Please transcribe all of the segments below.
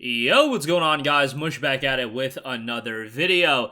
Yo, what's going on, guys? Mush back at it with another video.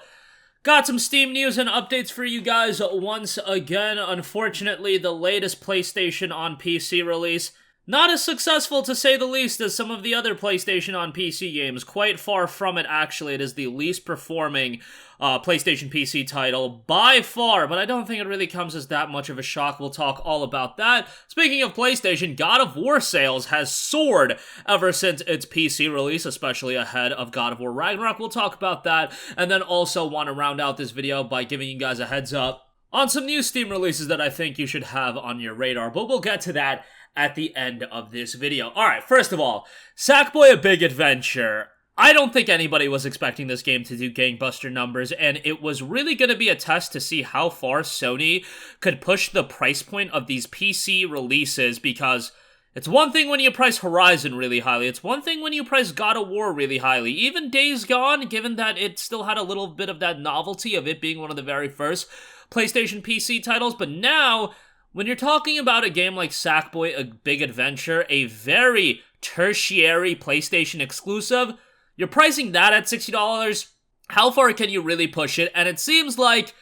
Got some Steam news and updates for you guys once again. Unfortunately, the latest PlayStation on PC release, not as successful to say the least as some of the other PlayStation on PC games. Quite far from it, actually. It is the least performing PlayStation PC title by far, but I don't think it really comes as that much of a shock. We'll talk all about that. Speaking of PlayStation, God of War sales has soared ever since its PC release, especially ahead of God of War Ragnarok. We'll talk about that, and then also want to round out this video by giving you guys a heads up on some new Steam releases that I think you should have on your radar, but we'll get to that at the end of this video. Alright, first of all, Sackboy: A Big Adventure. I don't think anybody was expecting this game to do gangbuster numbers, and it was really going to be a test to see how far Sony could push the price point of these PC releases, because it's one thing when you price Horizon really highly, it's one thing when you price God of War really highly. Even Days Gone, given that it still had a little bit of that novelty of it being one of the very first PlayStation PC titles, but now, when you're talking about a game like Sackboy: A Big Adventure, a very tertiary PlayStation exclusive, you're pricing that at $60. How far can you really push it? And it seems like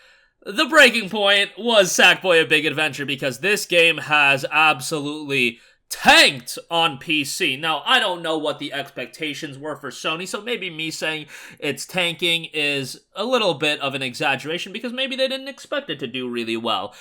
the breaking point was Sackboy: A Big Adventure, because this game has absolutely tanked on PC. Now, I don't know what the expectations were for Sony, so maybe me saying it's tanking is a little bit of an exaggeration, because maybe they didn't expect it to do really well.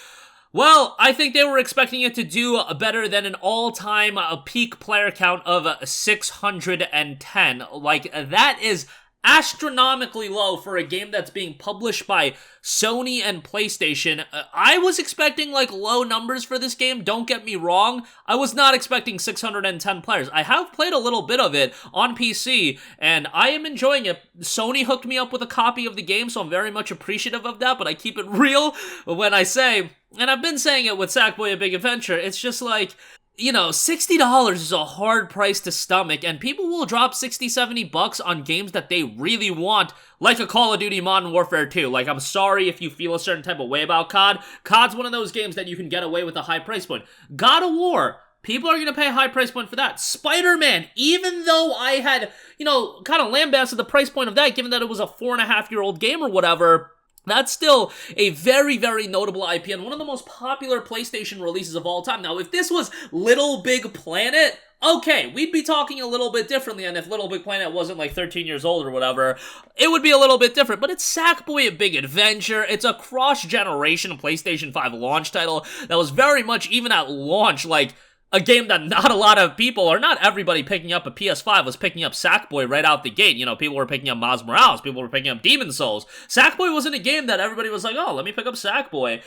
Well, I think they were expecting it to do better than an all-time peak player count of 610. Like, that is astronomically low for a game that's being published by Sony and PlayStation. I was expecting, like, low numbers for this game, don't get me wrong. I was not expecting 610 players. I have played a little bit of it on PC, and I am enjoying it. Sony hooked me up with a copy of the game, so I'm very much appreciative of that, but I keep it real when I say, and I've been saying it with Sackboy: A Big Adventure, it's just like, you know, $60 is a hard price to stomach, and people will drop 60, 70 bucks on games that they really want, like a Call of Duty Modern Warfare 2. Like, I'm sorry if you feel a certain type of way about COD. COD's one of those games that you can get away with a high price point. God of War, people are going to pay a high price point for that. Spider-Man, even though I had, you know, kind of lambasted the price point of that, given that it was a 4.5-year-old game or whatever, that's still a very, very notable IP and one of the most popular PlayStation releases of all time. Now, if this was Little Big Planet, okay, we'd be talking a little bit differently, and if Little Big Planet wasn't like 13 years old or whatever, it would be a little bit different. But it's Sackboy: A Big Adventure. It's a cross-generation PlayStation 5 launch title that was very much, even at launch, like, a game that not a lot of people, or not everybody picking up a PS5 was picking up Sackboy right out the gate. You know, people were picking up Miles Morales, people were picking up Demon's Souls. Sackboy wasn't a game that everybody was like, oh, let me pick up Sackboy.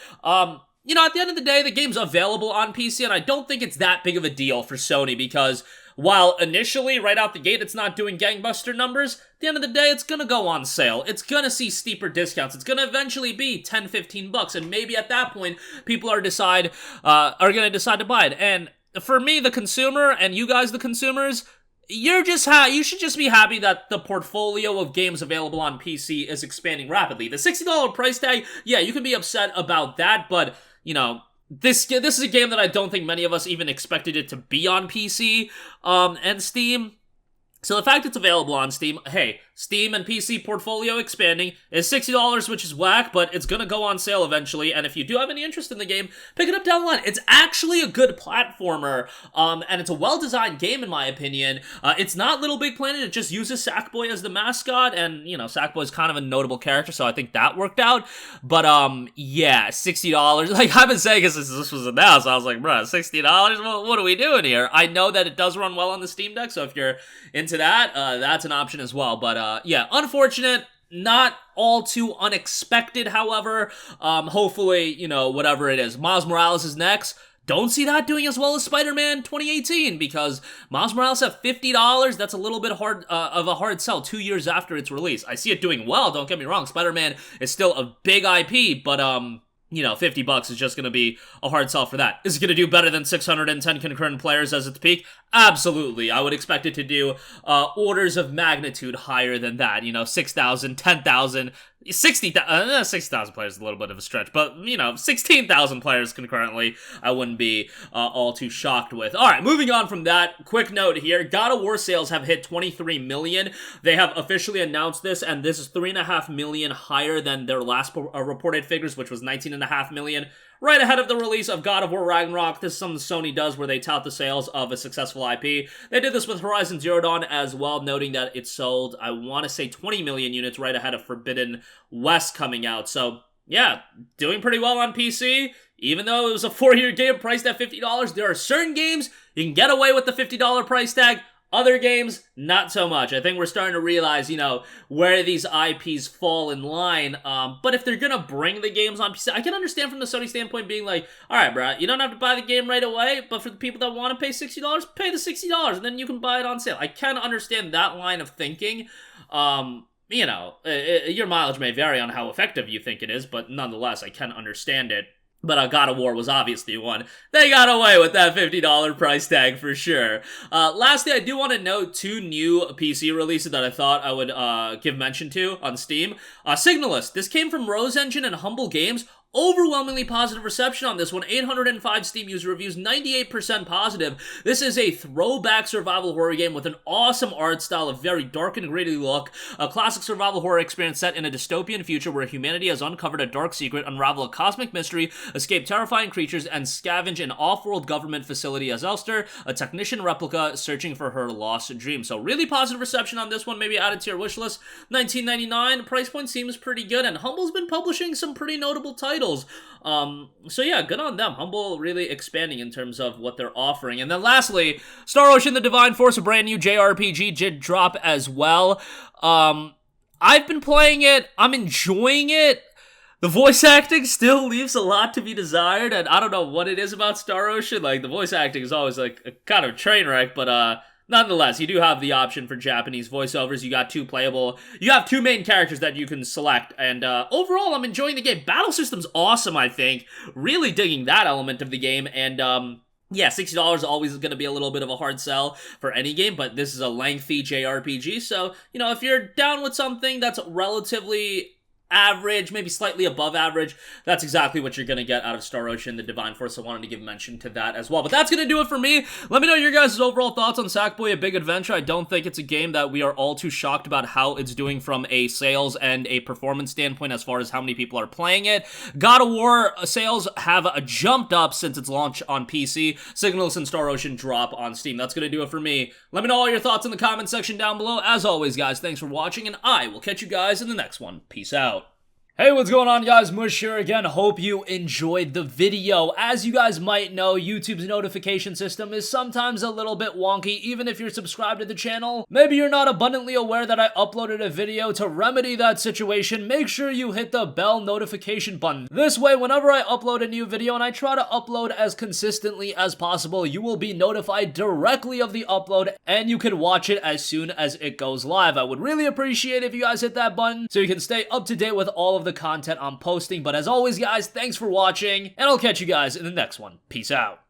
You know, at the end of the day, the game's available on PC, and I don't think it's that big of a deal for Sony, because while initially, right out the gate, it's not doing gangbuster numbers, at the end of the day, it's gonna go on sale. It's gonna see steeper discounts. It's gonna eventually be 10, 15 bucks, and maybe at that point, people are gonna decide to buy it. And for me, the consumer, and you guys, the consumers, you should just be happy that the portfolio of games available on PC is expanding rapidly. The $60 price tag, yeah, you can be upset about that, but, you know, this is a game that I don't think many of us even expected it to be on PC and Steam. So the fact it's available on Steam, hey, Steam and PC portfolio expanding, is $60, which is whack, but it's gonna go on sale eventually, and if you do have any interest in the game, pick it up down the line. It's actually a good platformer, and it's a well-designed game in my opinion. It's not Little Big Planet, it just uses Sackboy as the mascot, and, you know, Sackboy's kind of a notable character, so I think that worked out. But, yeah, $60, like, I've been saying it since this was announced, I was like, bruh, $60? What are we doing here? I know that it does run well on the Steam Deck, so if you're into that, that's an option as well. But yeah, unfortunate, not all too unexpected, however. Hopefully, you know, whatever it is. Miles Morales is next. Don't see that doing as well as Spider-Man 2018, because Miles Morales at $50, that's a little bit hard of a hard sell 2 years after its release. I see it doing well, don't get me wrong. Spider-Man is still a big IP, but you know, $50 is just going to be a hard sell for that. Is it going to do better than 610 concurrent players as its peak? Absolutely. I would expect it to do orders of magnitude higher than that. You know, 6,000, 10,000, 60,000, 60,000 players is a little bit of a stretch, but, you know, 16,000 players concurrently, I wouldn't be all too shocked with. All right, moving on from that, quick note here, God of War sales have hit 23 million. They have officially announced this, and this is 3.5 million higher than their last reported figures, which was 19.5 million. Right ahead of the release of God of War Ragnarok. This is something Sony does where they tout the sales of a successful IP. They did this with Horizon Zero Dawn as well, noting that it sold, I want to say, 20 million units right ahead of Forbidden West coming out. So, yeah, doing pretty well on PC. Even though it was a 4-year game priced at $50, there are certain games you can get away with the $50 price tag. Other games, not so much. I think we're starting to realize, you know, where these IPs fall in line. But if they're gonna bring the games on PC, I can understand from the Sony standpoint being like, alright, bro, you don't have to buy the game right away, but for the people that want to pay $60, pay the $60, and then you can buy it on sale. I can understand that line of thinking. You know, your mileage may vary on how effective you think it is, but nonetheless, I can understand it. But God of War was obviously one. They got away with that $50 price tag for sure. Lastly, I do want to note 2 new PC releases that I thought I would give mention to on Steam. SIGNALIS. This came from Rose Engine and Humble Games. Overwhelmingly positive reception on this one. 805 Steam user reviews, 98% positive. This is a throwback survival horror game with an awesome art style, a very dark and gritty look. A classic survival horror experience set in a dystopian future where humanity has uncovered a dark secret, unravel a cosmic mystery, escape terrifying creatures, and scavenge an off-world government facility as Elster, a technician replica searching for her lost dream. So really positive reception on this one. Maybe add it to your wish list. $19.99. Price point seems pretty good, and Humble's been publishing some pretty notable titles. So yeah, good on them. Humble really expanding in terms of what they're offering. And then lastly, Star Ocean: The Divine Force, a brand new JRPG, did drop as well. I've been playing it. I'm enjoying it. The voice acting still leaves a lot to be desired, and I don't know what it is about Star Ocean. Like, the voice acting is always like a kind of train wreck, but nonetheless, you do have the option for Japanese voiceovers. You have 2 main characters that you can select, and overall, I'm enjoying the game. Battle system's awesome, I think. Really digging that element of the game, and yeah, $60 is always going to be a little bit of a hard sell for any game, but this is a lengthy JRPG, so, you know, if you're down with something that's relatively average, maybe slightly above average, that's exactly what you're going to get out of Star Ocean: The Divine Force. I wanted to give mention to that as well. But that's going to do it for me. Let me know your guys' overall thoughts on Sackboy: A Big Adventure. I don't think it's a game that we are all too shocked about how it's doing from a sales and a performance standpoint as far as how many people are playing it. God of War sales have jumped up since its launch on PC. SIGNALIS and Star Ocean drop on Steam. That's going to do it for me. Let me know all your thoughts in the comment section down below. As always, guys, thanks for watching, and I will catch you guys in the next one. Peace out. Hey, what's going on, guys? Mush here again. Hope you enjoyed the video. As you guys might know, YouTube's notification system is sometimes a little bit wonky, even if you're subscribed to the channel. Maybe you're not abundantly aware that I uploaded a video. To remedy that situation, make sure you hit the bell notification button. This way, whenever I upload a new video, and I try to upload as consistently as possible, you will be notified directly of the upload, and you can watch it as soon as it goes live. I would really appreciate if you guys hit that button so you can stay up to date with all of the content I'm posting. But as always, guys, thanks for watching, and I'll catch you guys in the next one. Peace out.